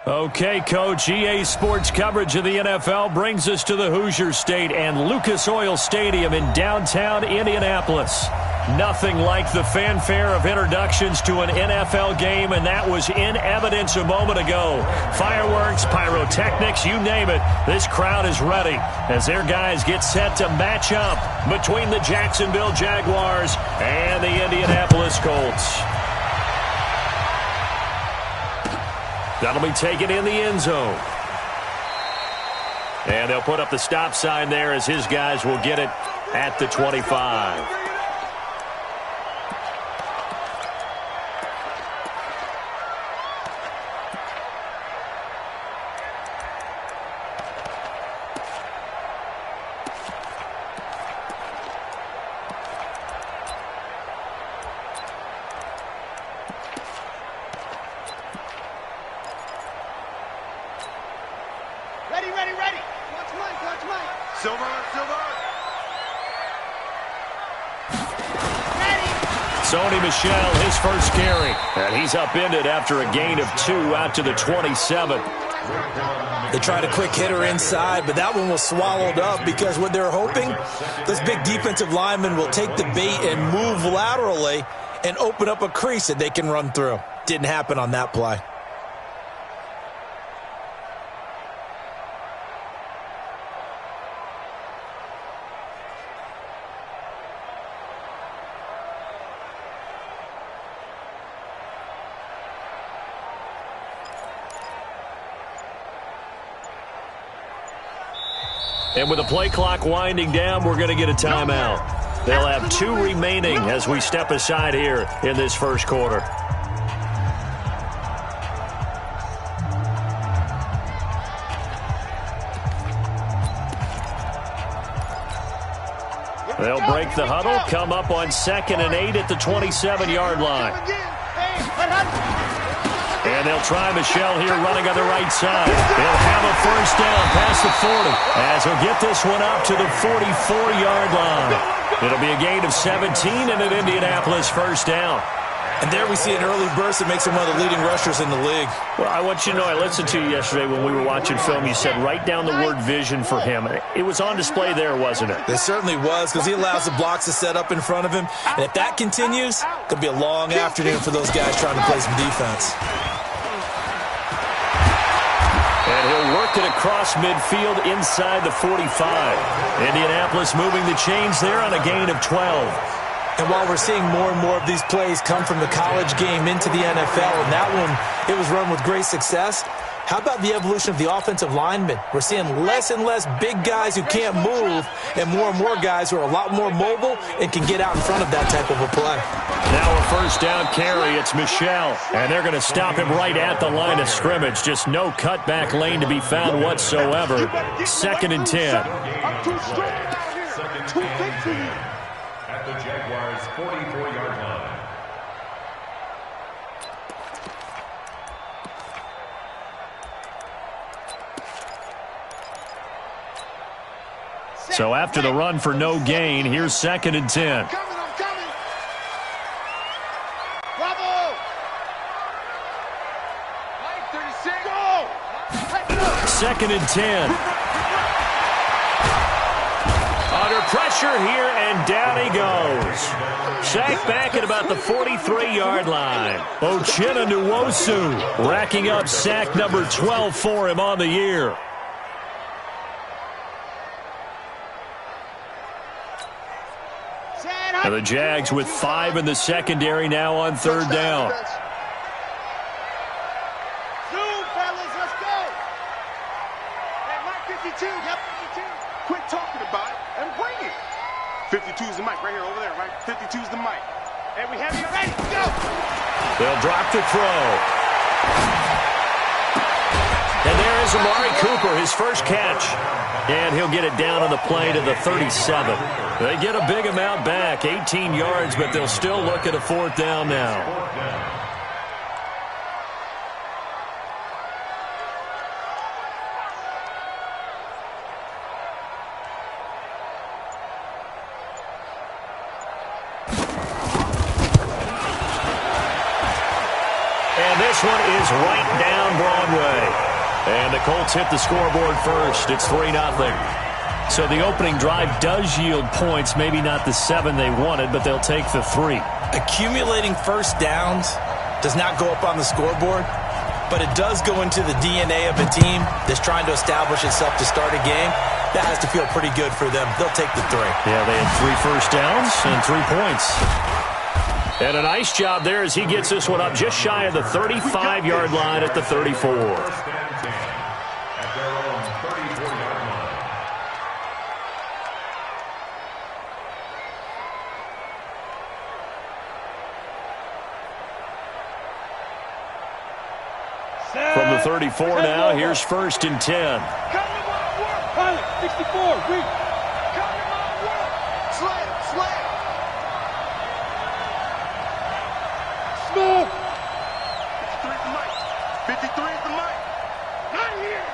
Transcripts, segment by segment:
Okay, Coach, EA Sports coverage of the NFL brings us to the Hoosier State and Lucas Oil Stadium in downtown Indianapolis. Nothing like the fanfare of introductions to an NFL game, and that was in evidence a moment ago. Fireworks, pyrotechnics, you name it, this crowd is ready as their guys get set to match up between the Jacksonville Jaguars and the Indianapolis Colts. That'll be taken in the end zone. And they'll put up the stop sign there as his guys will get it at the 25. Michelle, his first carry, and he's upended after a gain of 2 out to the 27. They tried a quick hitter inside, but that one was swallowed up because what they're hoping, this big defensive lineman will take the bait and move laterally and open up a crease that they can run through. Didn't happen on that play. And with the play clock winding down, we're going to get a timeout. They'll have 2 remaining as we step aside here in this first quarter. They'll break the huddle, come up on 2nd and 8 at the 27-yard line. And they'll try Michelle here running on the right side. They'll have a first down past the 40 as he'll get this one up to the 44-yard line. It'll be a gain of 17 and an Indianapolis first down. And there we see an early burst that makes him one of the leading rushers in the league. Well, I want you to know, I listened to you yesterday when we were watching film. You said write down the word vision for him. It was on display there, wasn't it? It certainly was, because he allows the blocks to set up in front of him. And if that continues, it could be a long afternoon for those guys trying to play some defense. And he'll work it across midfield inside the 45. Indianapolis moving the chains there on a gain of 12. And while we're seeing more and more of these plays come from the college game into the NFL, and that one, it was run with great success, how about the evolution of the offensive linemen? We're seeing less and less big guys who can't move and more guys who are a lot more mobile and can get out in front of that type of a play. Now a first down carry. It's Michelle. And they're going to stop him right at the line of scrimmage. Just no cutback lane to be found whatsoever. 2nd and 10. At the Jaguars' 44-yard line. So after the run for no gain, here's 2nd and 10. I'm coming. Bravo! 36. Go! 2nd and 10. Under pressure here, and down he goes. Sacked back at about the 43-yard line. Uchenna Nwosu racking up sack number 12 for him on the year. And the Jags with 5 in the secondary now on 3rd down. Zoom, fellas, let's go. Hey, Mike 52. Yep, 52. Quit talking about it and bring it. 52's the mic right here, over there, right? 52's the mic. Hey, we have you ready. Go. They'll drop the throw. And there is Amari Cooper, his first catch. And he'll get it down on the play to the 37. They get a big amount back, 18 yards, but they'll still look at a 4th down now. And this one is right down Broadway. And the Colts hit the scoreboard first. It's 3-0. So the opening drive does yield points, maybe not the 7 they wanted, but they'll take the 3. Accumulating first downs does not go up on the scoreboard, but it does go into the DNA of a team that's trying to establish itself to start a game. That has to feel pretty good for them. They'll take the 3. Yeah, they had 3 first downs and 3 points. And a nice job there as he gets this one up just shy of the 35-yard line at the 34. From the 34 now, here's 1st and 10. Pilot, 64, read. Slam, slam. Small. 53 is the mic. 53 is the mic. Not here.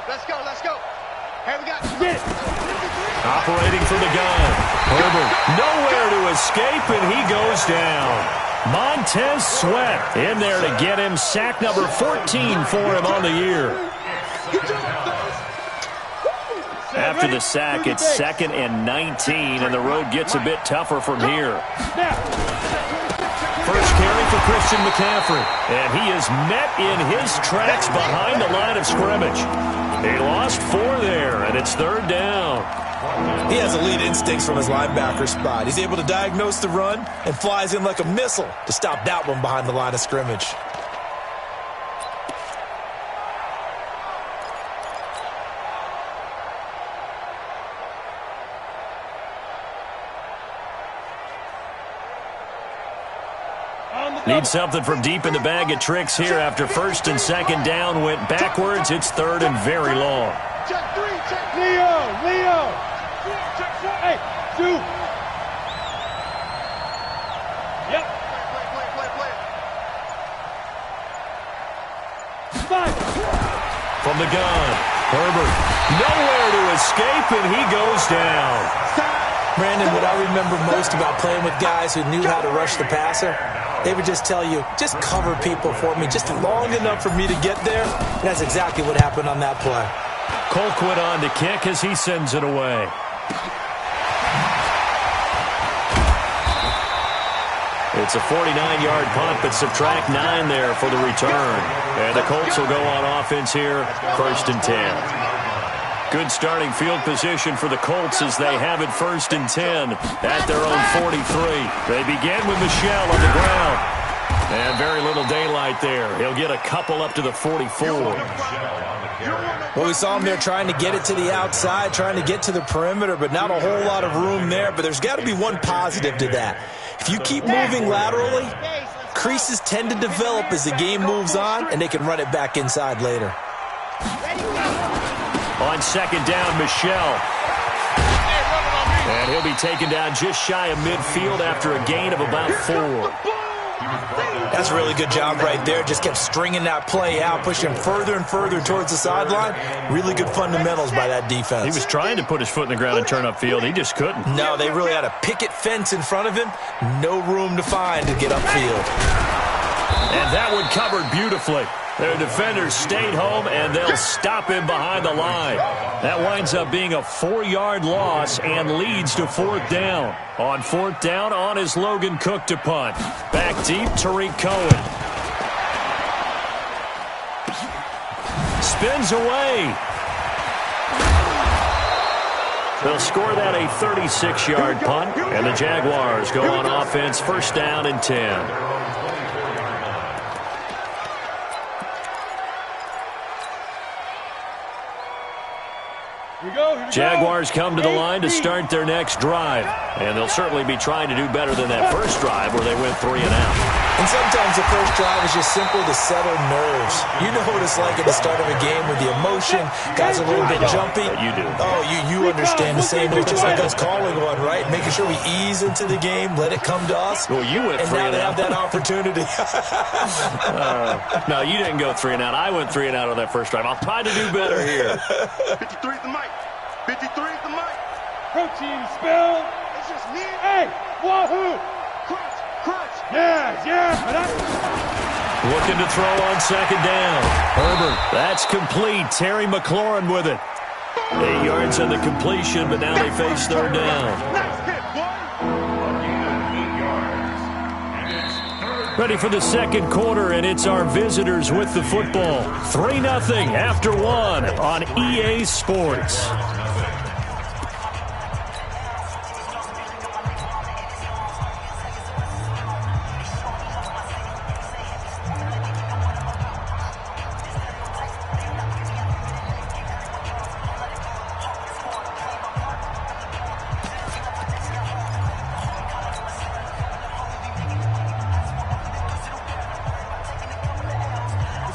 Let's go, let's go. Hey, we got it. Operating from the gun. Herbert nowhere to escape, and he goes down. Montez Sweat in there to get him. Sack number 14 for him on the year. After the sack, it's 2nd and 19, and the road gets a bit tougher from here. First carry for Christian McCaffrey, and he is met in his tracks behind the line of scrimmage. He lost 4 there, and it's 3rd down. He has elite instincts from his linebacker spot. He's able to diagnose the run and flies in like a missile to stop that one behind the line of scrimmage. Need something from deep in the bag of tricks here after 1st and 2nd down went backwards. It's 3rd and very long. Check 3, check Leo. Hey, 2. Yep. Play. 5. From the gun, Herbert nowhere to escape, and he goes down. Brandon, what I remember most about playing with guys who knew how to rush the passer, they would just tell you, just cover people for me, just long enough for me to get there. And that's exactly what happened on that play. Colquitt on to kick as he sends it away. It's a 49-yard punt, but subtract 9 there for the return. And the Colts will go on offense here, 1st and 10. Good starting field position for the Colts as they have it 1st and 10 at their own 43. They begin with Michel on the ground. And very little daylight there. He'll get a couple up to the 44. Well, we saw him there trying to get it to the outside, trying to get to the perimeter, but not a whole lot of room there. But there's got to be one positive to that. If you keep moving laterally, creases tend to develop as the game moves on, and they can run it back inside later. On 2nd down, Michel. And he'll be taken down just shy of midfield after a gain of about 4. That's a really good job right there. Just kept stringing that play out, pushing him further and further towards the sideline. Really good fundamentals by that defense. He was trying to put his foot in the ground and turn upfield. He just couldn't. No, they really had a picket fence in front of him. No room to find to get upfield. And that one covered beautifully. Their defenders stayed home, and they'll stop him behind the line. That winds up being a 4-yard loss and leads to 4th down. On 4th down, on is Logan Cook to punt. Back deep, Tariq Cohen. Spins away. They'll score that a 36-yard punt, and the Jaguars go on offense 1st down and 10. Jaguars come to the line to start their next drive. And they'll certainly be trying to do better than that first drive where they went 3 and out. And sometimes the first drive is just simply to settle nerves. You know what it's like at the start of a game with the emotion. Guys are a little bit jumpy. You do. Oh, you understand the same. It's just like us calling one, right? Making sure we ease into the game, let it come to us. Well, you went 3 and out. And now they have that opportunity. No, you didn't go 3 and out. I went 3 and out on that first drive. I'll try to do better here. 53 is the mic. 53 is the mic. Protein spill. It's just me. Hey, wahoo. Crunch, crunch. Yeah. Looking to throw on second down. Herbert, that's complete. Terry McLaurin with it. 8 yards on the completion, but now they face third down. Ready for the second quarter, and it's our visitors with the football. 3-0 after 1 on EA Sports.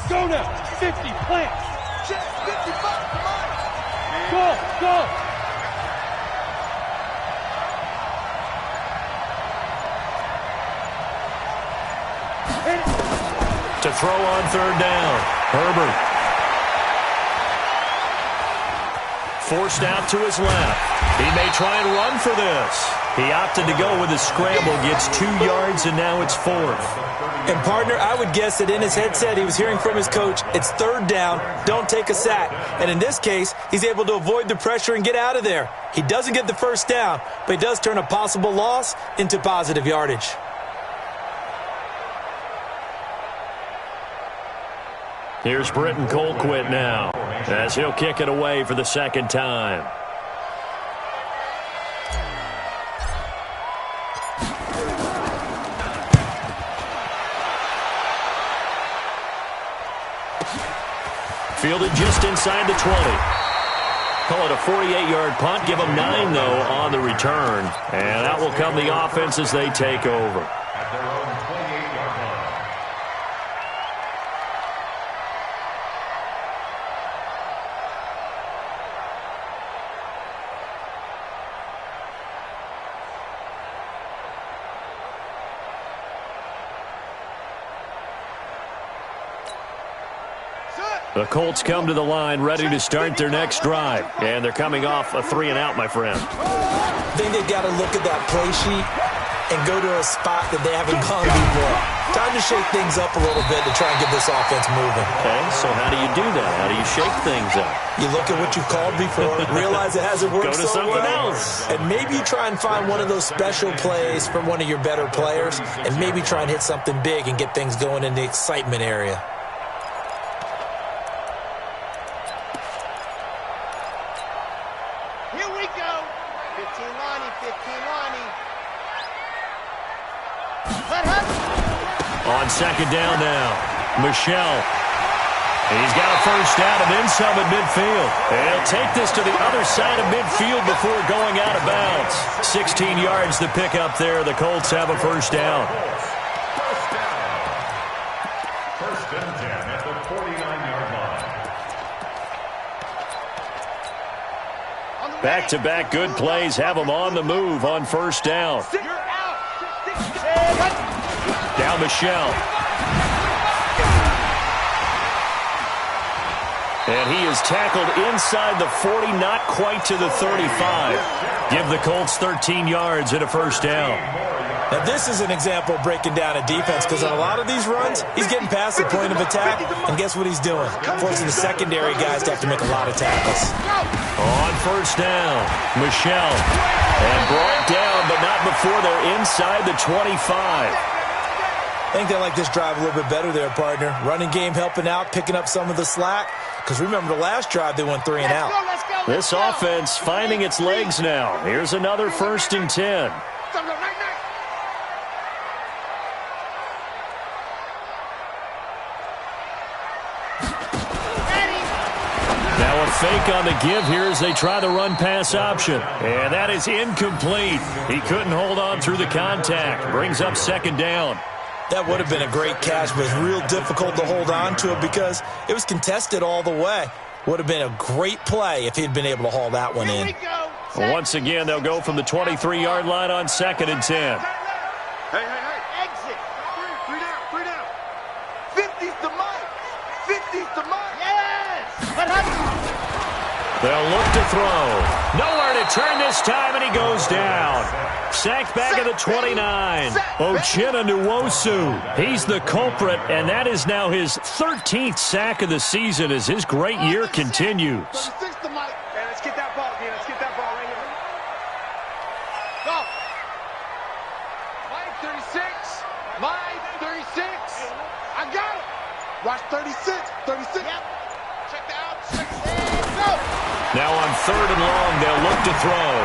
Go now. 50, plant. Check, 55, come on. Go. To throw on third down. Herbert. Forced out to his left. He may try and run for this. He opted to go with a scramble, gets 2 yards, and now it's 4th. And, partner, I would guess that in his headset he was hearing from his coach, it's third down, don't take a sack. And in this case, he's able to avoid the pressure and get out of there. He doesn't get the first down, but he does turn a possible loss into positive yardage. Here's Britton Colquitt now, as he'll kick it away for the second time. Fielded just inside the 20. Call it a 48-yard punt. Give them 9, though, on the return. And that will come the offense as they take over. At their own 28-yard line. The Colts come to the line ready to start their next drive. And they're coming off a 3-and-out, my friend. I think they've got to look at that play sheet and go to a spot that they haven't gone before. Time to shake things up a little bit to try and get this offense moving. Okay, so how do you do that? How do you shake things up? You look at what you've called before, realize it hasn't worked Go to so something well, else. and maybe you try and find one of those special plays from one of your better players, and maybe try and hit something big and get things going in the excitement area. Here we go. 15 Lonnie, 15 Lonnie. On second down now, Michelle. He's got a first down and then some at midfield. And he'll take this to the other side of midfield before going out of bounds. 16 yards to pick up there. The Colts have a first down. First and 10 at the 49-yard line. Back-to-back good plays have them on the move on first down. You're out. Now Michelle. And he is tackled inside the 40, not quite to the 35. Give the Colts 13 yards and a first down. Now, this is an example of breaking down a defense because on a lot of these runs, he's getting past the point of attack, and guess what he's doing? Forcing the secondary guys to have to make a lot of tackles. On first down, Michelle. And brought down, but not before they're inside the 25. I think they like this drive a little bit better there, partner. Running game helping out, picking up some of the slack. Because remember the last drive, they went 3 and out. This offense finding its legs now. Here's another first and 10. Now a fake on the give here as they try the run-pass option. And that is incomplete. He couldn't hold on through the contact. Brings up second down. That would have been a great catch, but it's real difficult to hold on to it because it was contested all the way. Would have been a great play if he'd been able to haul that one in. Once again, they'll go from the 23-yard line on second and 10. Hey. Exit. 3 down. 50's the mark. 50's the mark. Yes. They'll look to throw. Nowhere to turn this time, and he goes down. Sacked back at the 29. Uchenna Nwosu. He's the culprit, and that is now his 13th sack of the season as his great year continues. 36 to Mike. Hey, let's get that ball again. Let's get that ball right here. Go. Mike 36. Mike 36. I got it. Watch 36. 36. Yep. Check that out. Check it. Go. Now on 3rd and long, they'll look to throw.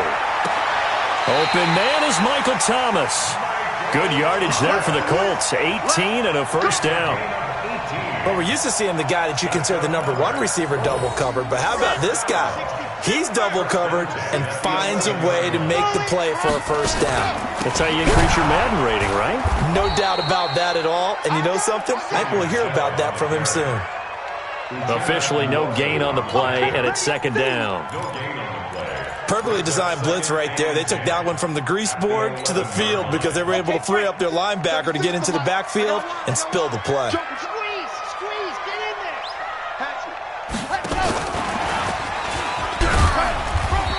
Open man is Michael Thomas. Good yardage there for the Colts. 18 and a first down. Well, we're used to seeing the guy that you consider the number 1 receiver double covered, but how about this guy? He's double covered and finds a way to make the play for a first down. That's how you increase your Madden rating, right? No doubt about that at all. And you know something? I think we'll hear about that from him soon. Officially no gain on the play, and it's 2nd down. Perfectly designed blitz right there. They took that one from the grease board to the field because they were able to free up their linebacker to get into the backfield and spill the play. Squeeze, squeeze, get in there. Patch it. Let go.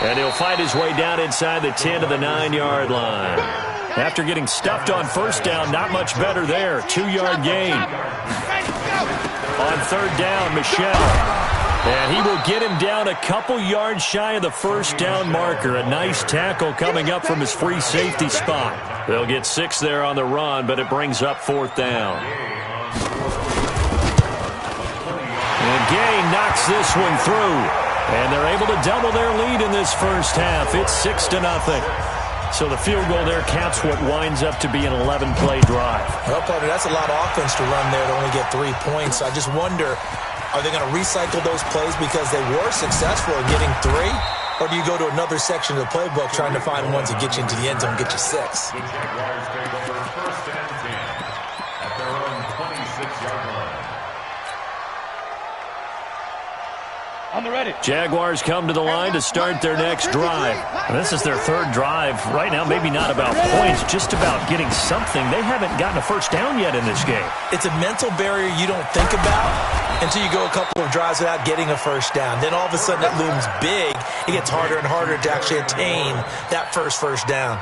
And he'll find his way down inside the 10 to the 9-yard line. After getting stuffed on first down, not much better there. 2-yard gain. On 3rd down, Michelle. And he will get him down a couple yards shy of the first down marker. A nice tackle coming up from his free safety spot. They'll get 6 there on the run, but it brings up 4th down. And Gay knocks this one through. And they're able to double their lead in this first half. It's 6-0. So the field goal there caps what winds up to be an 11-play drive. Well, partner, that's a lot of offense to run there to only get 3 points. I just wonder, are they going to recycle those plays because they were successful in getting 3? Or do you go to another section of the playbook trying to find ones that get you into the end zone and get you 6? The Jaguars take over 1st and 10 at their own 26-yard line. On the ready. Jaguars come to the line to start their next drive. And this is their 3rd drive. Right now, maybe not about points, just about getting something. They haven't gotten a first down yet in this game. It's a mental barrier you don't think about until you go a couple of drives without getting a first down. Then all of a sudden it looms big. It gets harder and harder to actually attain that first down.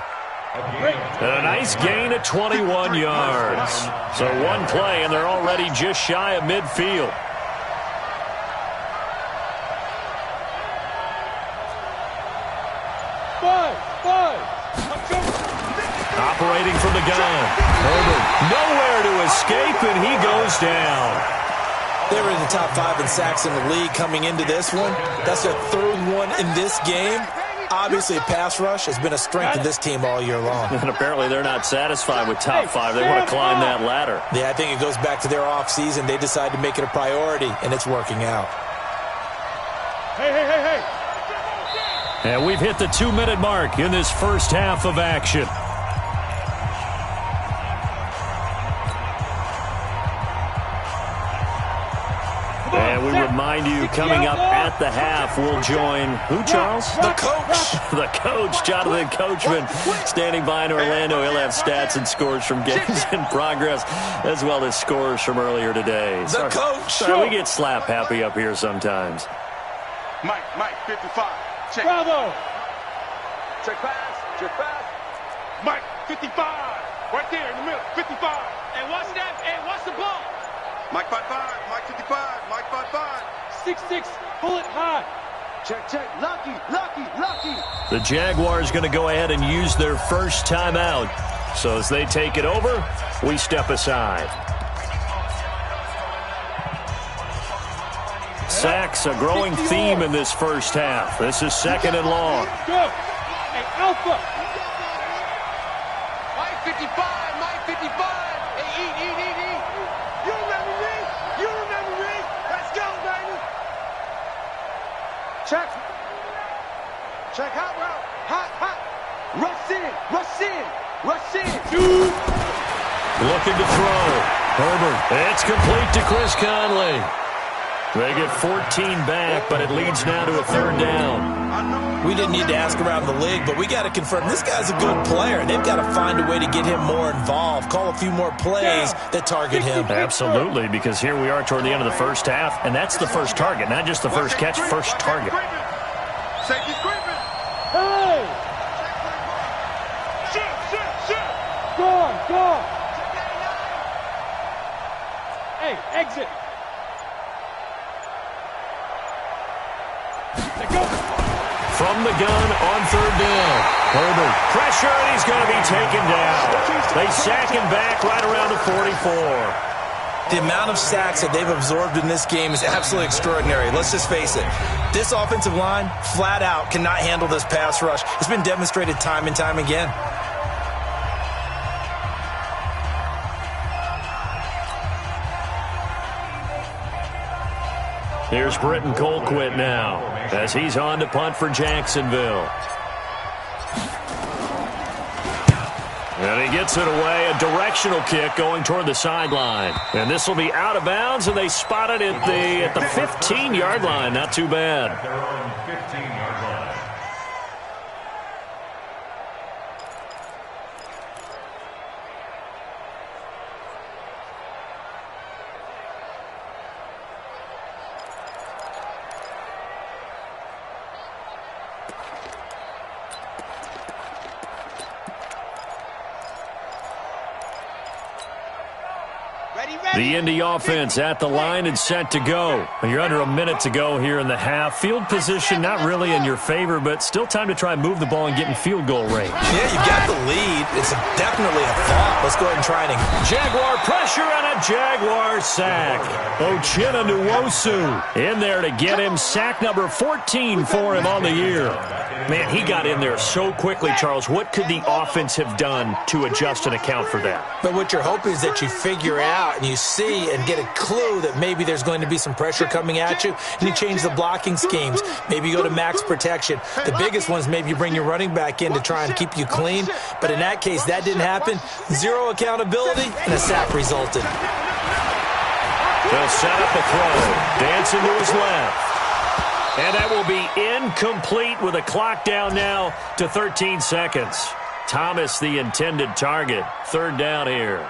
And a nice gain of 21 yards. So 1 play, and they're already just shy of midfield. Operating from the gun. Herbert nowhere to escape, and he goes down. They were in the top 5 in sacks in the league coming into this one. That's their 3rd one in this game. Obviously, pass rush has been a strength of this team all year long. And apparently they're not satisfied with top 5. They want to climb that ladder. Yeah, I think it goes back to their offseason. They decided to make it a priority, and it's working out. Hey. And we've hit the 2-minute mark in this first half of action. And we remind you, coming up at the half, we'll join who, Charles? The coach. The coach, Jonathan Coachman, standing by in Orlando. He'll have stats and scores from games in progress, as well as scores from earlier today. The coach. Sorry, we get slap happy up here sometimes. Mike, 55. Check. Bravo. Check pass. Mike, 55. Right there in the middle, 55. And watch that. And watch the ball. Mike 55. Mike 55. Mike 55. 6-6. Pull it high. Check. Lucky. The Jaguars going to go ahead and use their first timeout. So as they take it over, we step aside. Sacks, a growing theme in this first half. This is 2nd and long. Go. Hey, Alpha. Mike 55. Mike 55. Hey, eat. You remember me? Let's go, baby. Check hot route. Hot. Rush in. Dude. Looking to throw. Herbert. It's complete to Chris Conley. They get 14 back, but it leads now to a 3rd down. We didn't need to ask around the league, but we got to confirm this guy's a good player. They've got to find a way to get him more involved, call a few more plays that target him. Absolutely, because here we are toward the end of the first half, and that's the first target, not just the first catch, first target. Safety creeping. Hey! Shoot. Go. Hey, exit. Go. From the gun on third down. Herbert, pressure, and he's going to be taken down. They sack him back right around the 44. The amount of sacks that they've absorbed in this game is absolutely extraordinary. Let's just face it. This offensive line, flat out, cannot handle this pass rush. It's been demonstrated time and time again. Here's Britton Colquitt now as he's on to punt for Jacksonville. And he gets it away, a directional kick going toward the sideline. And this will be out of bounds, and they spot it at the 15-yard line. Not too bad. At their own 15-yard line. The Indy offense at the line and set to go. You're under a minute to go here in the half. Field position not really in your favor, but still time to try and move the ball and get in field goal range. Yeah, you've got the lead. It's definitely a thought. Let's go ahead and try it. Jaguar pressure and a Jaguar sack. Uchenna Nwosu in there to get him. Sack number 14 for him on the year. Man, he got in there so quickly, Charles. What could the offense have done to adjust and account for that? But what you're hoping is that you figure out and you see and get a clue that maybe there's going to be some pressure coming at you, and you change the blocking schemes. Maybe you go to max protection. The biggest one is maybe you bring your running back in to try and keep you clean. But in that case, that didn't happen. Zero accountability, and a sack resulted. They'll set up a throw. Dancing to his left. And that will be incomplete with a clock down now to 13 seconds. Thomas, the intended target. Third down here.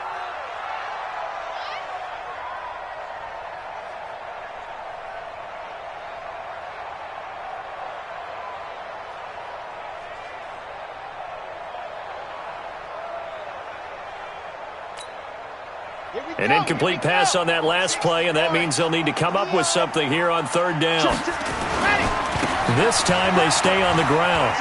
An incomplete pass on that last play, and that means they'll need to come up with something here on third down. This time they stay on the ground.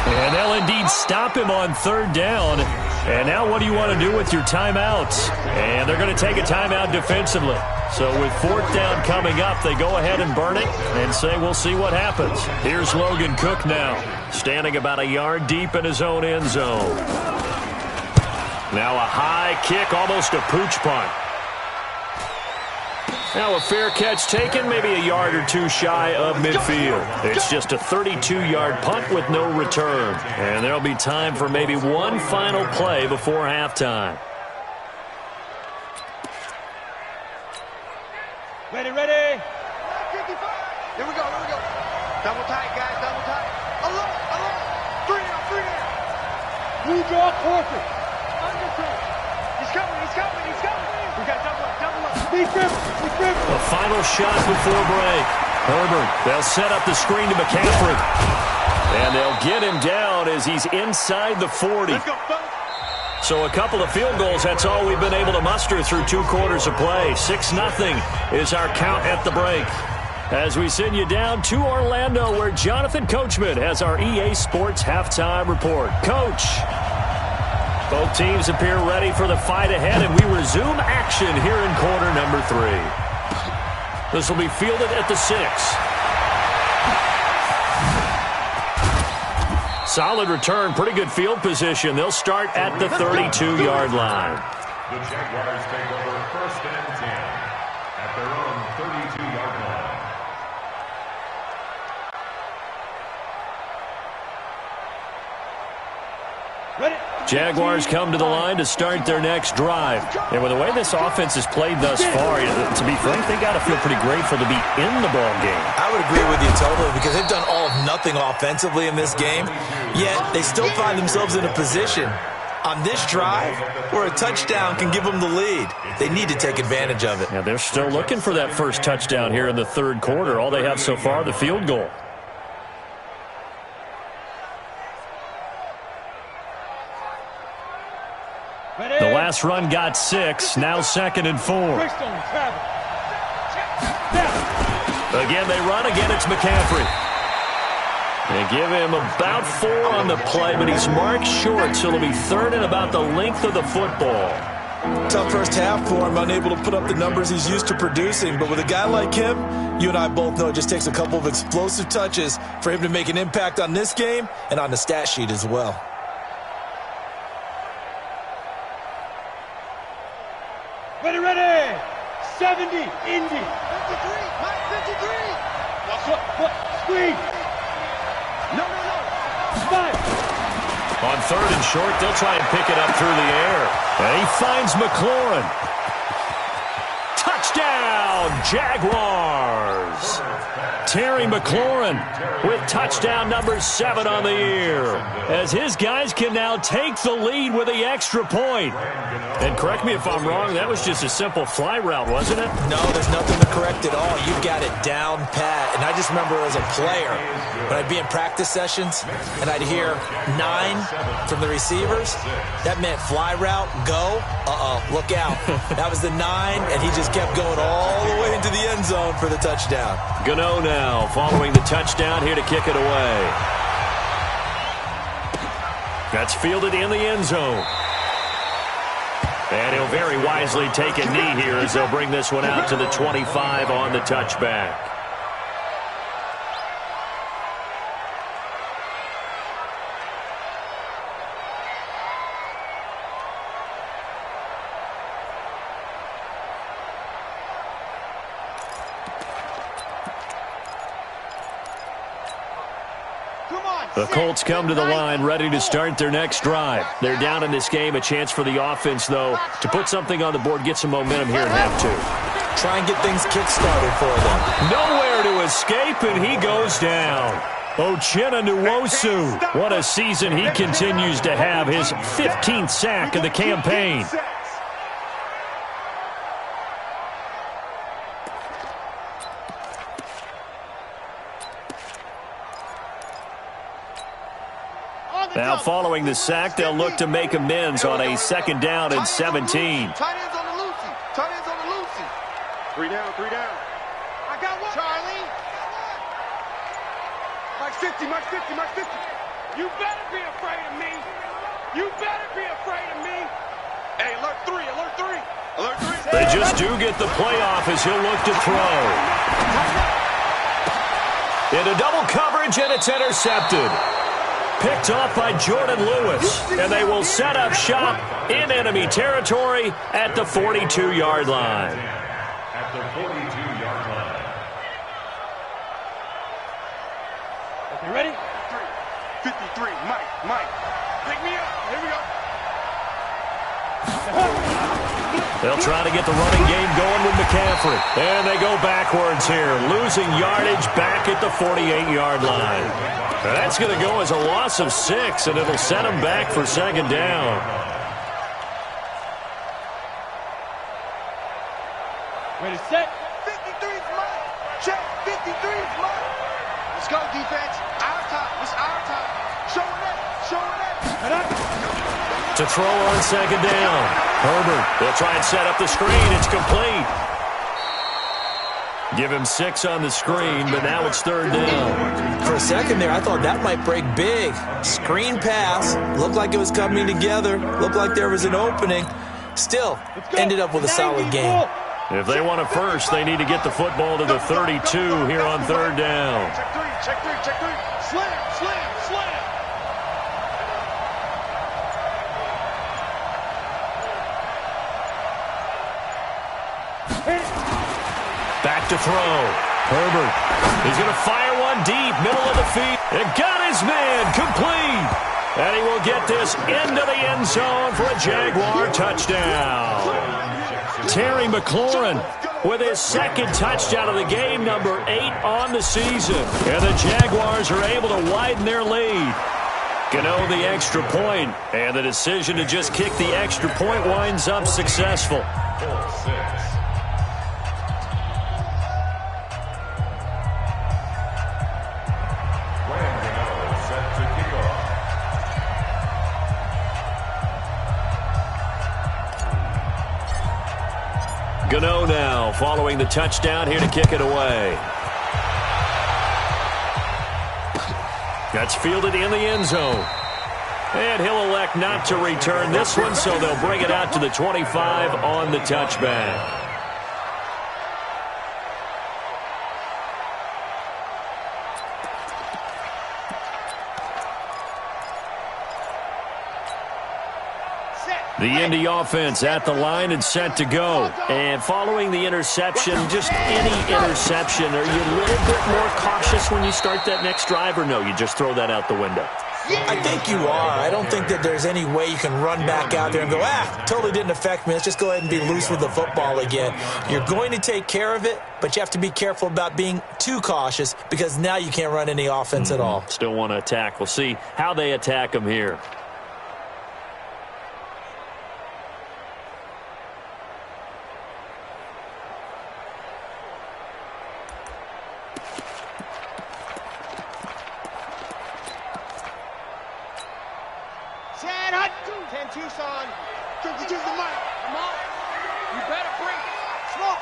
And they'll indeed stop him on third down. And now what do you want to do with your timeouts? And they're going to take a timeout defensively. So with fourth down coming up, they go ahead and burn it and say we'll see what happens. Here's Logan Cook now, standing about a yard deep in his own end zone. Now a high kick, almost a pooch punt. Now a fair catch taken, maybe a yard or two shy of midfield. It's just a 32-yard punt with no return. And there'll be time for maybe one final play before halftime. Ready. Here we go. Double tight, guys, double tight. Alone. Three down. Blue draw, quarter. He's coming. We got double up. Be careful. A final shot before break. Herbert, they'll set up the screen to McCaffrey. And they'll get him down as he's inside the 40. Let's go, fellas. So a couple of field goals, that's all we've been able to muster through 2 quarters of play. 6-0 is our count at the break. As we send you down to Orlando, where Jonathan Coachman has our EA Sports halftime report. Coach. Both teams appear ready for the fight ahead, and we resume action here in quarter number 3. This will be fielded at the 6. Solid return, pretty good field position. They'll start at the 32-yard line. The Jaguars take over first and 10 at their own 32-yard line. Jaguars come to the line to start their next drive. And with the way this offense has played thus far, to be frank, they got to feel pretty grateful to be in the ball game. I would agree with you totally, because they've done all of nothing offensively in this game, yet they still find themselves in a position on this drive where a touchdown can give them the lead. They need to take advantage of it. Yeah, they're still looking for that first touchdown here in the third quarter. All they have so far, the field goal. The last run got 6, now 2nd and 4. Again, they run. Again, it's McCaffrey. They give him about 4 on the play, but he's marked short, so it'll be 3rd and about the length of the football. Tough first half for him, unable to put up the numbers he's used to producing. But with a guy like him, you and I both know it just takes a couple of explosive touches for him to make an impact on this game and on the stat sheet as well. Ready. 70, Indy. 53, Mike, 53. What? Screen. No. 5. On 3rd and short, they'll try and pick it up through the air. And he finds McLaurin. Touchdown, Jaguars. Terry McLaurin with touchdown number 7 on the year, as his guys can now take the lead with the extra point. And correct me if I'm wrong, that was just a simple fly route, wasn't it? No, there's nothing to correct at all. You got it down pat. And I just remember as a player, when I'd be in practice sessions and I'd hear 9 from the receivers, that meant fly route, go, look out. That was the 9, and he just kept going all the way into the end zone for the touchdown. Gano now following the touchdown, here to kick it away. That's fielded in the end zone. And he'll very wisely take a knee here as they'll bring this one out to the 25 on the touchback. The Colts come to the line ready to start their next drive. They're down in this game. A chance for the offense, though, to put something on the board, get some momentum here at half 2. Try and get things kick-started for them. Nowhere to escape, and he goes down. Uchenna Nwosu. What a season he continues to have. His 15th sack of the campaign. Now, following the sack, they'll look to make amends on a 2nd down and 17. Tight ends on the Lucy. 3 down. I got one. Charlie. Mike 50. You better be afraid of me. Hey, alert 3. They just do get the playoff as he'll look to throw. Into double coverage, and it's intercepted. Picked off by Jordan Lewis, and they will set up shop in enemy territory at the 42-yard line. At the 42-yard line. Okay, ready? 53, Mike. Pick me up. Here we go. They'll try to get the running game going with McCaffrey. And they go backwards here, losing yardage back at the 48-yard line. That's going to go as a loss of 6, and it'll set them back for 2nd down. Ready, set. 53's mine. Check. 53's mine. Let's go, defense. Our time. It's our time. Show it up. To throw on 2nd down. Herbert, they'll try and set up the screen. It's complete. Give him 6 on the screen, but now it's 3rd down. For a second there, I thought that might break big. Screen pass. Looked like it was coming together. Looked like there was an opening. Still, ended up with a solid game. If they want a first, they need to get the football to the 32 here on 3rd down. Check three. Slam. Back to throw. Herbert. He's going to fire one deep, middle of the field. And got his man complete. And he will get this into the end zone for a Jaguar touchdown. Terry McLaurin with his 2nd touchdown of the game, number 8 on the season. And the Jaguars are able to widen their lead. Gano the extra point, and the decision to just kick the extra point winds up successful. 4-6. Gano now following the touchdown here to kick it away. That's fielded in the end zone. And he'll elect not to return this one, so they'll bring it out to the 25 on the touchback. The Indy offense at the line and set to go. And following the interception, just any interception, are you a little bit more cautious when you start that next drive, or no, you just throw that out the window? I think you are. I don't think that there's any way you can run back out there and go, totally didn't affect me. Let's just go ahead and be loose with the football again. You're going to take care of it, but you have to be careful about being too cautious because now you can't run any offense at all. Still want to attack. We'll see how they attack them here. Tucson. Choose the mic. Come on. You better bring it. Smoke.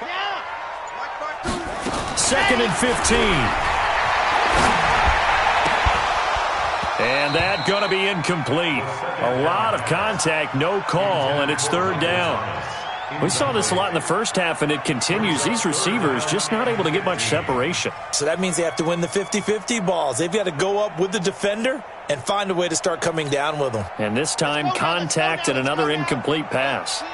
Yeah. Second and 15. And that's going to be incomplete. A lot of contact, no call, and it's third down. We saw this a lot in the first half, and it continues. These receivers just not able to get much separation. So that means they have to win the 50-50 balls. They've got to go up with the defender and find a way to start coming down with them. And this time, contact and another incomplete pass.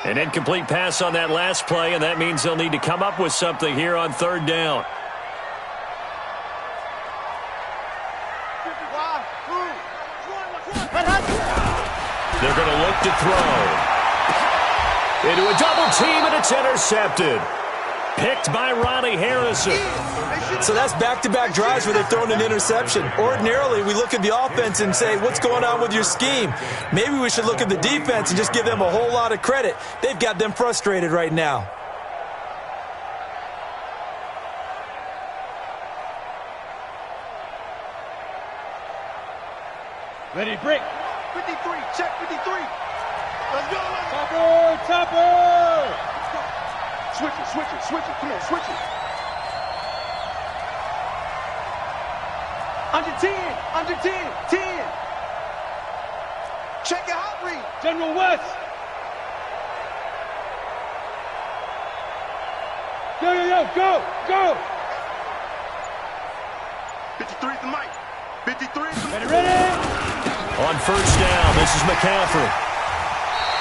An incomplete pass on that last play, and that means they'll need to come up with something here on third down. They're going to look to throw. Into a double team, and it's intercepted. Picked by Ronnie Harrison. So that's back-to-back drives where they've thrown an interception. Ordinarily, we look at the offense and say, what's going on with your scheme? Maybe we should look at the defense and just give them a whole lot of credit. They've got them frustrated right now. Ready, break. 53, check 53. Let's go. Topper. Switch it. Come on, switch it. Under 10. 10. Check your hot read. General West. Go. 53 is the mic. 53 is the mic. Ready. On first down, this is McCaffrey.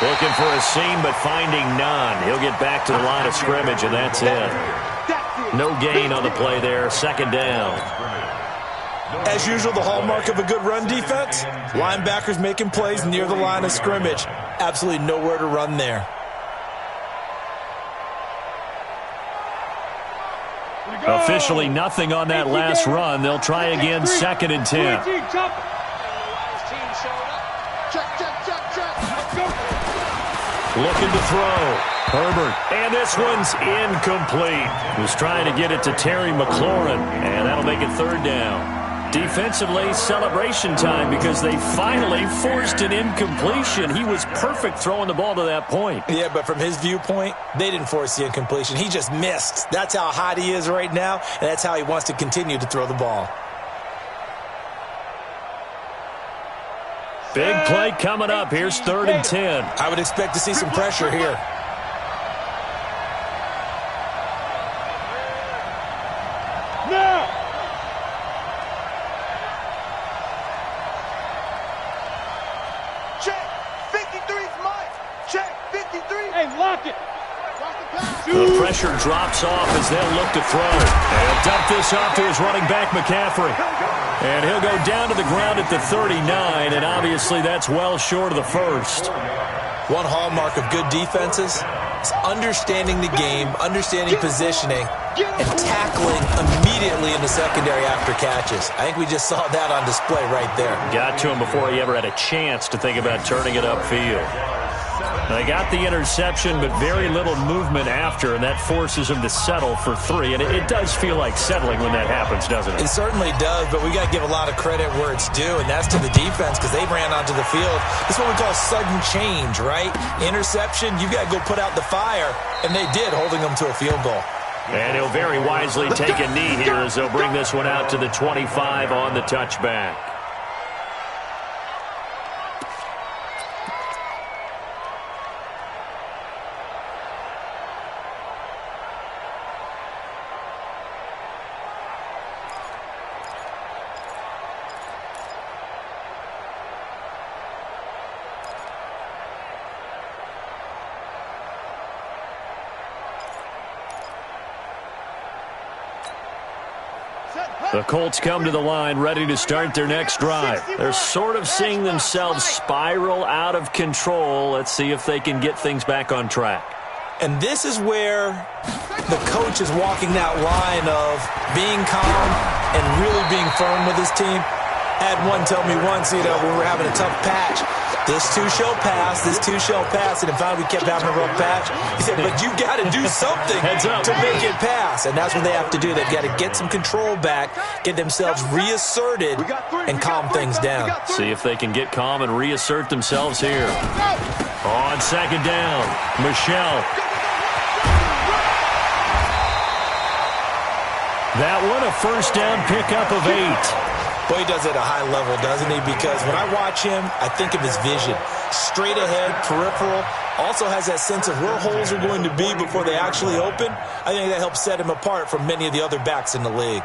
Looking for a seam, but finding none. He'll get back to the line of scrimmage, and that's it. No gain on the play there. Second down. As usual, the hallmark of a good run defense, linebackers making plays near the line of scrimmage. Absolutely nowhere to run there. Officially nothing on that last run. They'll try again, second and 10. Looking to throw. Herbert. And this one's incomplete. He was trying to get it to Terry McLaurin, and that'll make it third down. Defensively, celebration time because they finally forced an incompletion. He was perfect throwing the ball to that point. Yeah, but from his viewpoint, they didn't force the incompletion. He just missed. That's how hot he is right now, and that's how he wants to continue to throw the ball. Big play coming up. Here's third and 10. I would expect to see some pressure here. Now. Check. 53's Mike. Check. 53. Hey, lock it. The pressure drops off as they'll look to throw. And he'll dump this off to his running back, McCaffrey. And he'll go down to the ground at the 39, and obviously that's well short of the first. One hallmark of good defenses is understanding the game, understanding positioning, and tackling immediately in the secondary after catches. I think we just saw that on display right there. Got to him before he ever had a chance to think about turning it upfield. They got the interception, but very little movement after, and that forces them to settle for 3. And it does feel like settling when that happens, doesn't it? It certainly does, but we got to give a lot of credit where it's due, and that's to the defense because they ran onto the field. This is what we call sudden change, right? Interception, you got to go put out the fire, and they did, holding them to a field goal. And he'll very wisely take a knee here as they'll bring this one out to the 25 on the touchback. The Colts come to the line ready to start their next drive. They're sort of seeing themselves spiral out of control. Let's see if they can get things back on track. And this is where the coach is walking that line of being calm and really being firm with his team. I had one tell me once, when we were having a tough patch, this too shall pass, this too shall pass. And finally we kept having a rough patch. He said, but you got to do something to make it pass. And that's what they have to do. They've got to get some control back, get themselves reasserted, and calm things down. See if they can get calm and reassert themselves here. On second down, Michelle. That one, a first down pickup of 8. Boy, he does it at a high level, doesn't he? Because when I watch him, I think of his vision. Straight ahead, peripheral. Also has that sense of where holes are going to be before they actually open. I think that helps set him apart from many of the other backs in the league.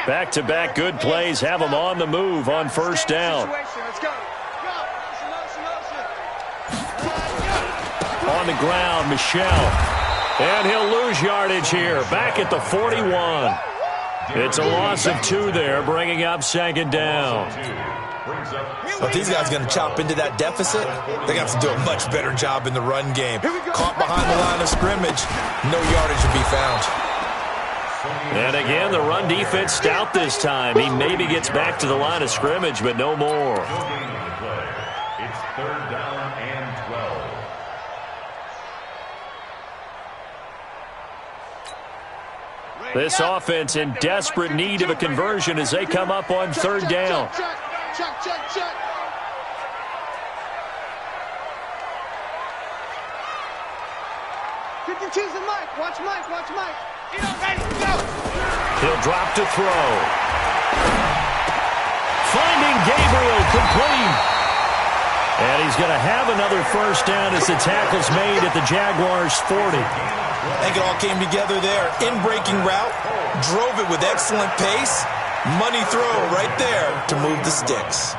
Back-to-back good plays have them on the move on first down. On the ground, Michelle. And he'll lose yardage here. Back at the 41. It's a loss of 2 there, bringing up second down. If these guys are going to chop into that deficit, they're going to have to do a much better job in the run game. Caught behind the line of scrimmage, no yardage to be found. And again, the run defense stout this time. He maybe gets back to the line of scrimmage, but no more. It's third down and 12. This offense in desperate need of a conversion as they come up on third down. Check. 52's the Mike. Watch Mike. Ready, go. He'll drop to throw. Finding Gabriel complete. And he's going to have another first down as the tackle's made at the Jaguars' 40. I think it all came together there. In-breaking route, drove it with excellent pace. Money throw right there to move the sticks.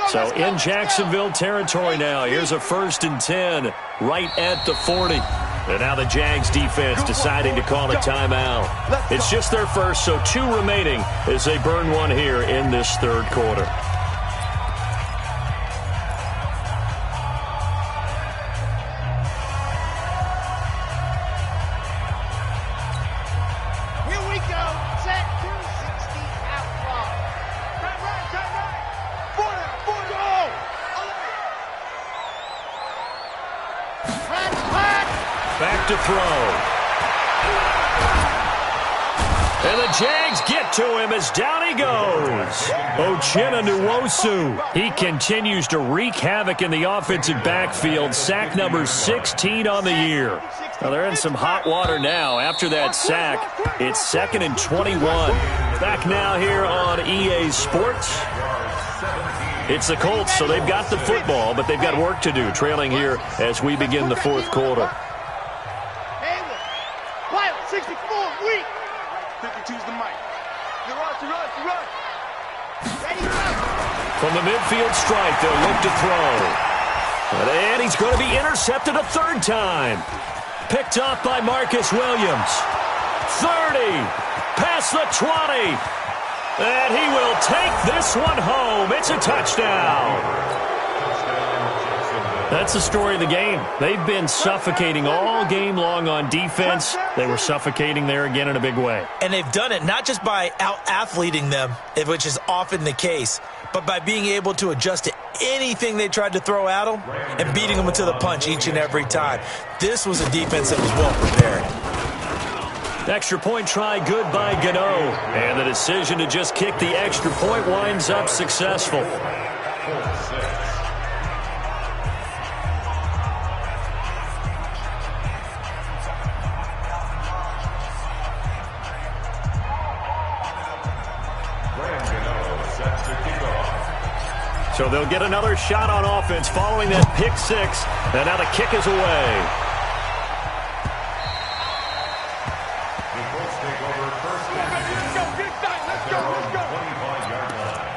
So in Jacksonville territory now. Here's a 1st and 10 right at the 40. And now the Jags defense deciding to call a timeout. It's just their first, so 2 remaining as they burn one here in this third quarter. Back to throw. And the Jags get to him as down he goes. Uchenna Nwosu. He continues to wreak havoc in the offensive backfield. Sack number 16 on the year. Now they're in some hot water now. After that sack, it's 2nd and 21. Back now here on EA Sports. It's the Colts, so they've got the football, but they've got work to do, trailing here as we begin the fourth quarter. 52's the Mike. You run. Ready, go. From the midfield stripe, they'll look to throw. And he's going to be intercepted a 3rd time. Picked off by Marcus Williams. 30, past the 20. And he will take this one home. It's a touchdown. That's the story of the game. They've been suffocating all game long on defense. They were suffocating there again in a big way. And they've done it not just by out-athleting them, which is often the case, but by being able to adjust to anything they tried to throw at them and beating them to the punch each and every time. This was a defense that was well prepared. Extra point try good by Gano. And the decision to just kick the extra point winds up successful. So they'll get another shot on offense following that pick six. And now the kick is away. The Colts take over first and 10 at their own 25-yard line.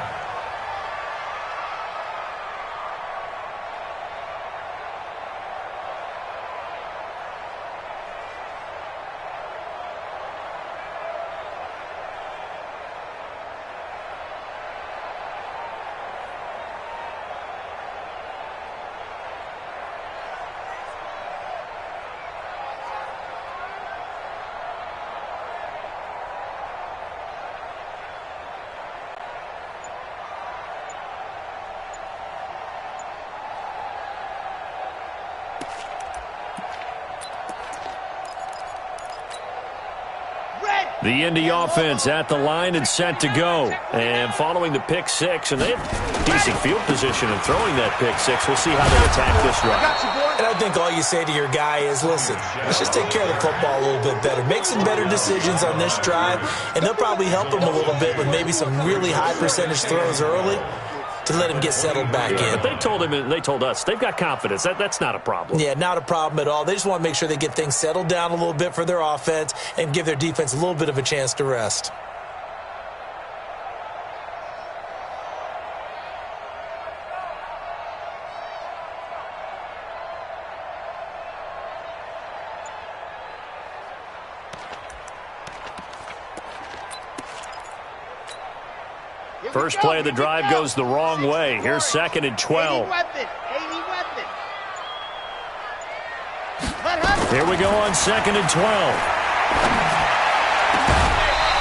The Indy offense at the line and set to go. And following the pick six, and they have decent field position in throwing that pick six. We'll see how they attack this drive. And I think all you say to your guy is, listen, let's just take care of the football a little bit better. Make some better decisions on this drive, and they'll probably help him a little bit with maybe some really high percentage throws early to let him get settled back in. But they told him, and they told us, they've got confidence. That's not a problem. Yeah, not a problem at all. They just want to make sure they get things settled down a little bit for their offense and give their defense a little bit of a chance to rest. First play of the drive goes the wrong way. Here's 2nd and 12. Here we go on 2nd and 12.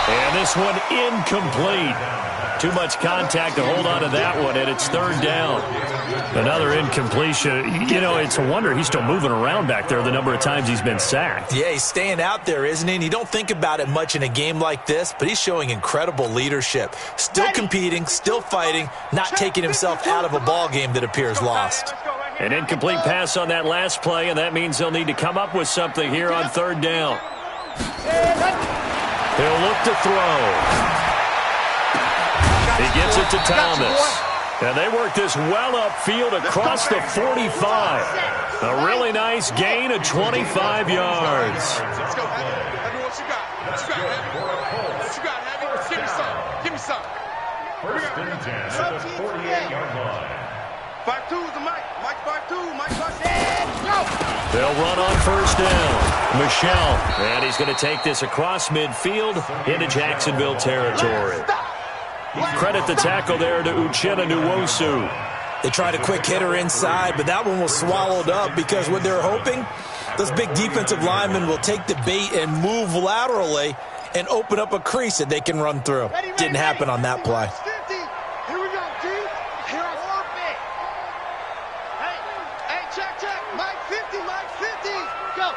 And this one incomplete. Too much contact to hold on to that one, and it's 3rd down. Another incompletion. You know, it's a wonder he's still moving around back there the number of times he's been sacked. Yeah, he's staying out there, isn't he? And you don't think about it much in a game like this, but he's showing incredible leadership. Still competing, still fighting, not taking himself out of a ball game that appears lost. An incomplete pass on that last play, and that means they'll need to come up with something here on 3rd down. He'll look to throw. He gets it to Thomas. And they work this well upfield across the 45. A really nice gain of 25 yards. Let's go, Heavy. What you got? What you got, Heavy? What you got, Heavy? Give me some. Give me some. First and 10 at the 48-yard line. 5-2 is the Mike. Mike 5-2. Mike 5-2. Go! They'll run on 1st down. Michelle. And he's going to take this across midfield into Jacksonville territory. Credit the tackle there to Uchenna Nwosu. They tried a quick hitter inside, but that one was swallowed up because what they're hoping, those big defensive linemen will take the bait and move laterally and open up a crease that they can run through. Didn't happen on that play. Here we go, G. Here on orbit. Hey, check. Mike 50, Mike 50. Go.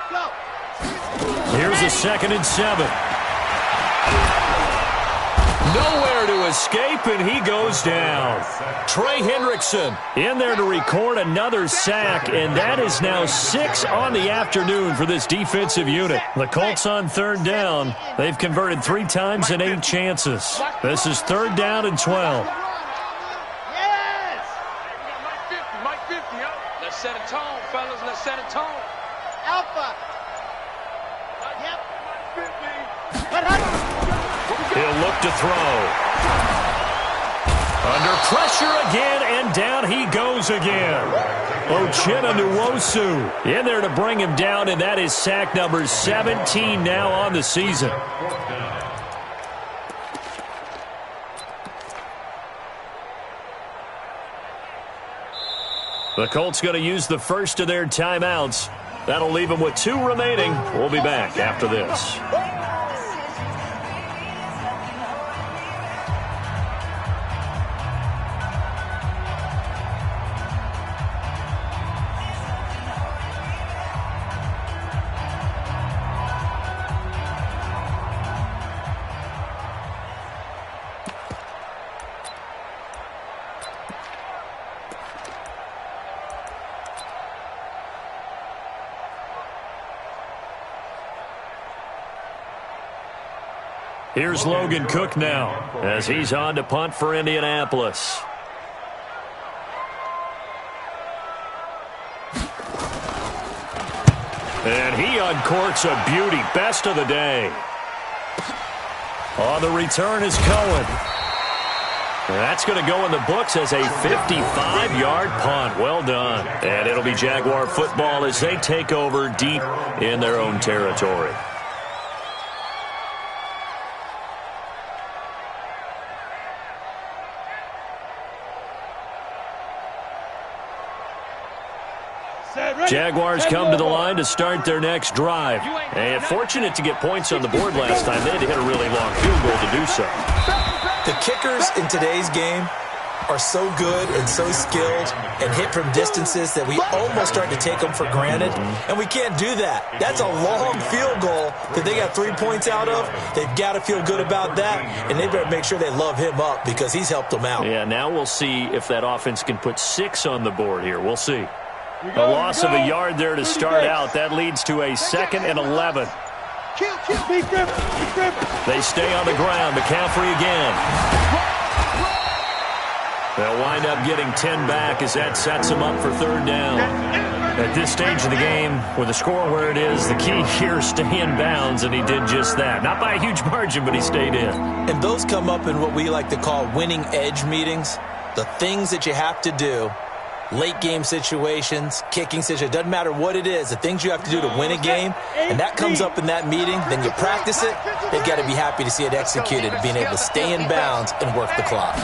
Here's a 2nd and 7. Nowhere to escape, and he goes down. Trey Hendrickson in there to record another sack, and that is now 6 on the afternoon for this defensive unit. The Colts on 3rd down. They've converted 3 times in 8 chances. This is 3rd down and 12. Yes! Mike 50, yo. Let's set a tone, fellas. Let's set a tone. Alpha. Yep. Mike 50. He'll look to throw. Under pressure again, and down he goes again. Uchenna Nwosu in there to bring him down, and that is sack number 17 now on the season. The Colts going to use the first of their timeouts. That'll leave them with 2 remaining. We'll be back after this. Here's Logan Cook now as he's on to punt for Indianapolis. And he uncorks a beauty. Best of the day. On the return is Cohen. And that's going to go in the books as a 55-yard punt. Well done. And it'll be Jaguar football as they take over deep in their own territory. Jaguars come to the line to start their next drive. And fortunate to get points on the board last time. They had to hit a really long field goal to do so. The kickers in today's game are so good and so skilled and hit from distances that we almost start to take them for granted. And we can't do that. That's a long field goal that they got 3 points out of. They've got to feel good about that. And they better make sure they love him up because he's helped them out. Yeah, now we'll see if that offense can put 6 on the board here. We'll see. A loss of a yard there to start out. That leads to a 2nd and 11. They stay on the ground. McCaffrey again. They'll wind up getting 10 back as that sets them up for 3rd down. At this stage of the game, with the score where it is, the key here is stay in bounds, and he did just that. Not by a huge margin, but he stayed in. And those come up in what we like to call winning edge meetings. The things that you have to do. Late game situations, kicking situations, doesn't matter what it is, the things you have to do to win a game, and that comes up in that meeting, then you practice it, they've got to be happy to see it executed, being able to stay in bounds and work the clock.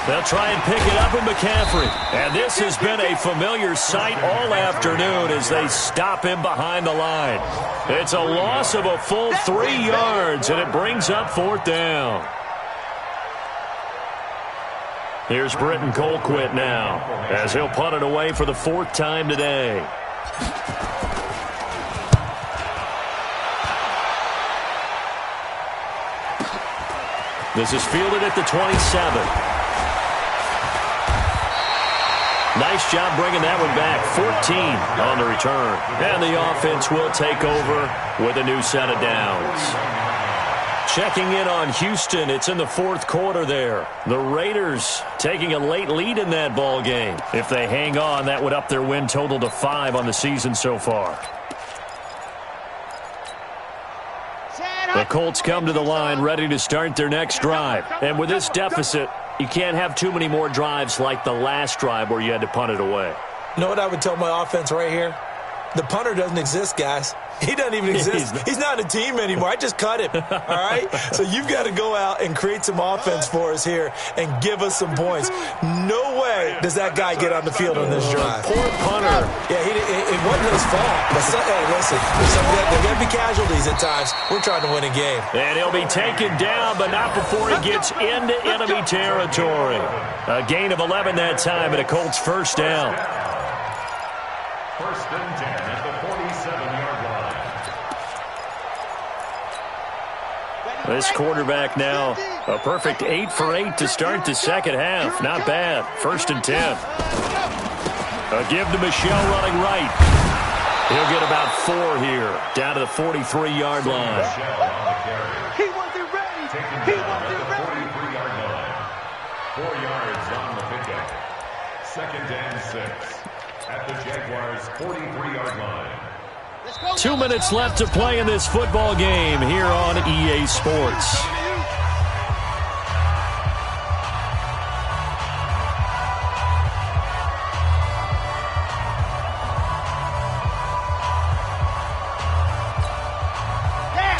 They'll try and pick it up with McCaffrey. And this has been a familiar sight all afternoon as they stop him behind the line. It's a loss of a full 3 yards, and it brings up 4th down. Here's Britton Colquitt now as he'll punt it away for the 4th time today. This is fielded at the 27. Nice job bringing that one back. 14 on the return. And the offense will take over with a new set of downs. Checking in on Houston, it's in the 4th quarter there. The Raiders taking a late lead in that ball game. If they hang on, that would up their win total to 5 on the season so far. The Colts come to the line ready to start their next drive. And with this deficit, you can't have too many more drives like the last drive where you had to punt it away. You know what I would tell my offense right here? The punter doesn't exist, guys. He doesn't even exist. He's not a team anymore. I just cut him, all right? So you've got to go out and create some offense for us here and give us some points. No way does that guy get on the field on this drive. Poor punter. Yeah, it wasn't his fault. But hey, listen, there's going to be casualties at times. We're trying to win a game. And he'll be taken down, but not before he gets into enemy territory. A gain of 11 that time, and a Colts 1st down. 1st and 10 at the 47-yard line. This quarterback now, a perfect 8 for 8 to start the 2nd half. Not bad. 1st and 10. A give to Michelle running right. He'll get about 4 here, down to the 43-yard line. He wasn't ready. He wasn't ready. 43-yard line. 4 yards on the pickup. 2nd and 6 at the Jaguars' 43-yard line. 2 minutes left to play in this football game here on EA Sports.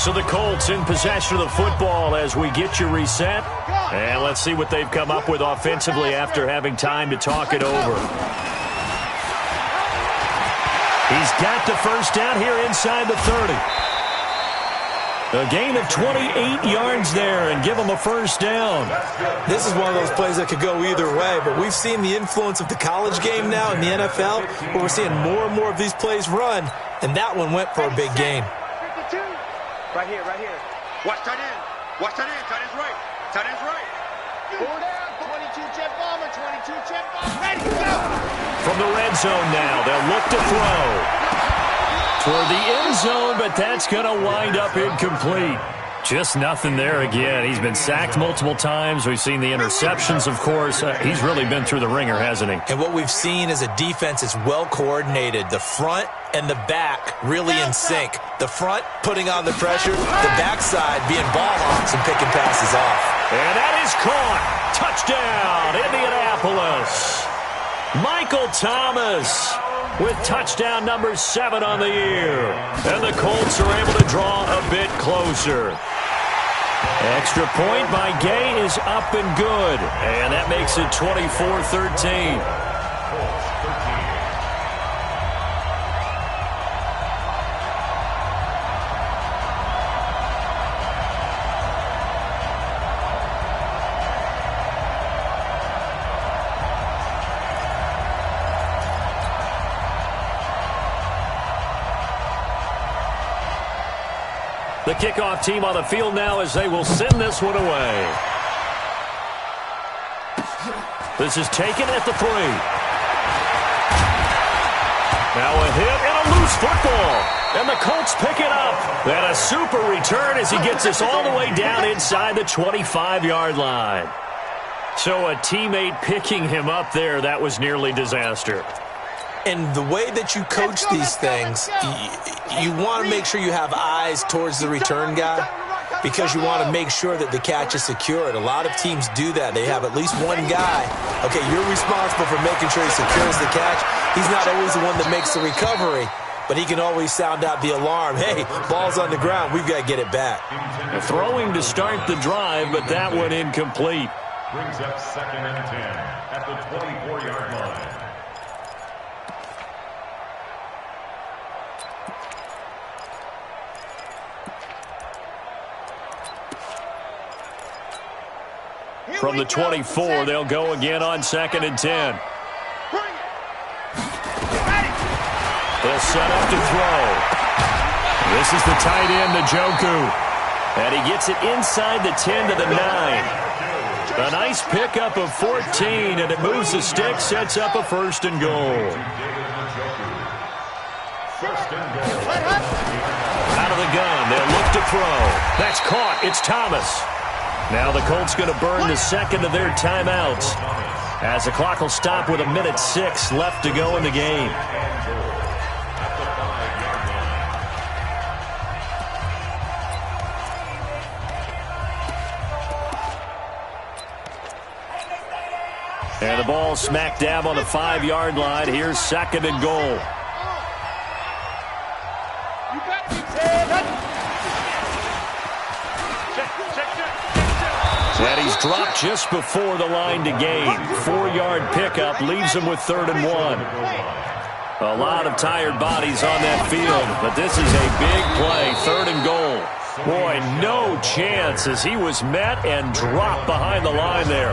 So the Colts in possession of the football as we get you reset. And let's see what they've come up with offensively after having time to talk it over. He's got the first down here inside the 30. A gain of 28 yards there and give him a first down. This is one of those plays that could go either way, but we've seen the influence of the college game now in the NFL, where we're seeing more and more of these plays run, and that one went for a big gain. 52. Right here, right here. Watch tight end. Watch tight end. Tight end's right. Tight end's right. 4 down. 22 jet bomber. 22 jet bomber. Ready, go! From the red zone now, they'll look to throw. Toward the end zone, but that's going to wind up incomplete. Just nothing there again. He's been sacked multiple times. We've seen the interceptions, of course. He's really been through the ringer, hasn't he? And what we've seen is a defense is well coordinated. The front and the back really in sync. The front putting on the pressure, the backside being ball hawks and picking passes off. And that is caught. Touchdown, Indianapolis. Michael Thomas with touchdown number 7 on the year. And the Colts are able to draw a bit closer. Extra point by Gay is up and good. And that makes it 24-13. The kickoff team on the field now as they will send this one away. This is taken at the 3. Now a hit and a loose football. And the Colts pick it up. And a super return as he gets this all the way down inside the 25-yard line. So a teammate picking him up there, that was nearly disaster. And the way that you coach these things, you want to make sure you have eyes towards the return guy because you want to make sure that the catch is secured. A lot of teams do that. They have at least one guy. Okay, you're responsible for making sure he secures the catch. He's not always the one that makes the recovery, but he can always sound out the alarm. Hey, ball's on the ground. We've got to get it back. Throwing to start the drive, but that one incomplete. Brings up 2nd and 10 at the 24-yard line. From the 24, they'll go again on 2nd and 10. They'll set up to throw. This is the tight end, Njoku. And he gets it inside the 10 to the 9. A nice pickup of 14, and it moves the stick, sets up a 1st and goal. Out of the gun, they'll look to throw. That's caught. It's Thomas. Now the Colts going to burn the second of their timeouts as the clock will stop with 1:06 left to go in the game. And the ball smack dab on the 5-yard line. Here's 2nd and goal. And he's dropped just before the line to gain. 4-yard pickup leaves him with 3rd and 1. A lot of tired bodies on that field, but this is a big play. 3rd and goal. Boy, no chance as he was met and dropped behind the line there.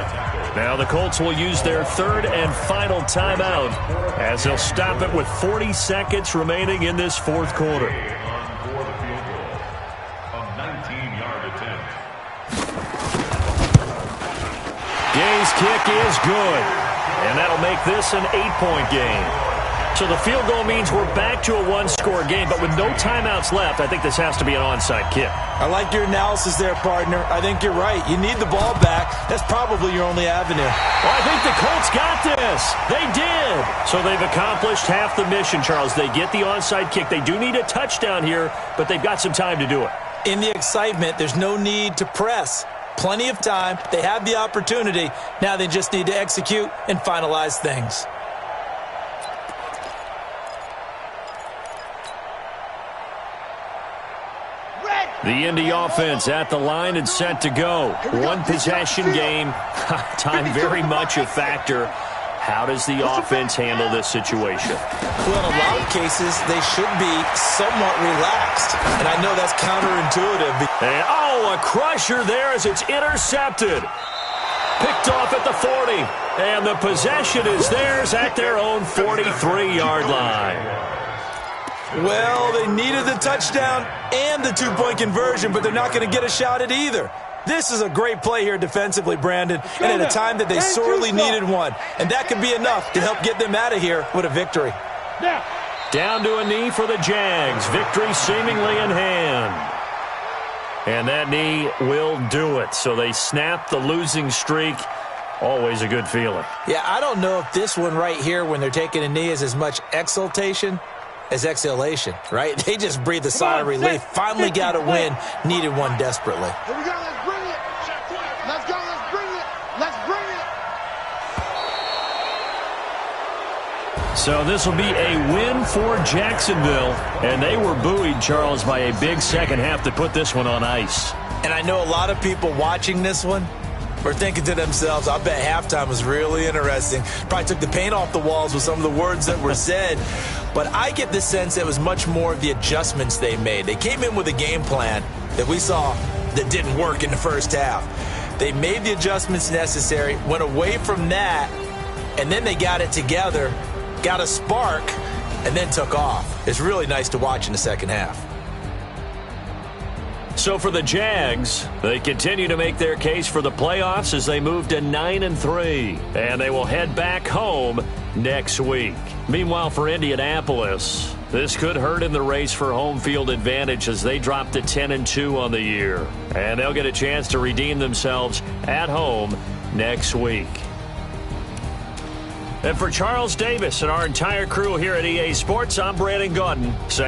Now the Colts will use their 3rd and final timeout as they'll stop it with 40 seconds remaining in this 4th quarter. Gay's kick is good, and that'll make this an 8-point game. So the field goal means we're back to a 1-score game, but with no timeouts left, I think this has to be an onside kick. I like your analysis there, partner. I think you're right. You need the ball back. That's probably your only avenue. Well, I think the Colts got this. They did. So they've accomplished half the mission, Charles. They get the onside kick. They do need a touchdown here, but they've got some time to do it. In the excitement, there's no need to press. Plenty of time. They have the opportunity. Now they just need to execute and finalize things. The Indy offense at the line and set to go. One possession game. Time very much a factor. How does the offense handle this situation? Well, in a lot of cases, they should be somewhat relaxed. And I know that's counterintuitive. And, a crusher there as it's intercepted. Picked off at the 40. And the possession is theirs at their own 43-yard line. Well, they needed the touchdown and the two-point conversion, but they're not going to get a shot at either. This is a great play here defensively, Brandon, and at a time that they sorely needed one. And that could be enough to help get them out of here with a victory. Down to a knee for the Jags. Victory seemingly in hand. And that knee will do it. So they snap the losing streak. Always a good feeling. Yeah, I don't know if this one right here when they're taking a knee is as much exultation as exhalation, right? They just breathed a sigh of relief. Finally got a win. Needed one desperately. Here we go. Let's bring it. Let's go. Let's bring it. Let's bring it. So this will be a win for Jacksonville. And they were buoyed, Charles, by a big second half to put this one on ice. And I know a lot of people watching this one were thinking to themselves, I bet halftime was really interesting. Probably took the paint off the walls with some of the words that were said. But I get the sense it was much more of the adjustments they made. They came in with a game plan that we saw that didn't work in the first half. They made the adjustments necessary, went away from that, and then they got it together, got a spark, and then took off. It's really nice to watch in the second half. So for the Jags, they continue to make their case for the playoffs as they move to 9-3. And they will head back home next week. Meanwhile, for Indianapolis, this could hurt in the race for home field advantage as they drop to 10-2 on the year. And they'll get a chance to redeem themselves at home next week. And for Charles Davis and our entire crew here at EA Sports, I'm Brandon Gaudin saying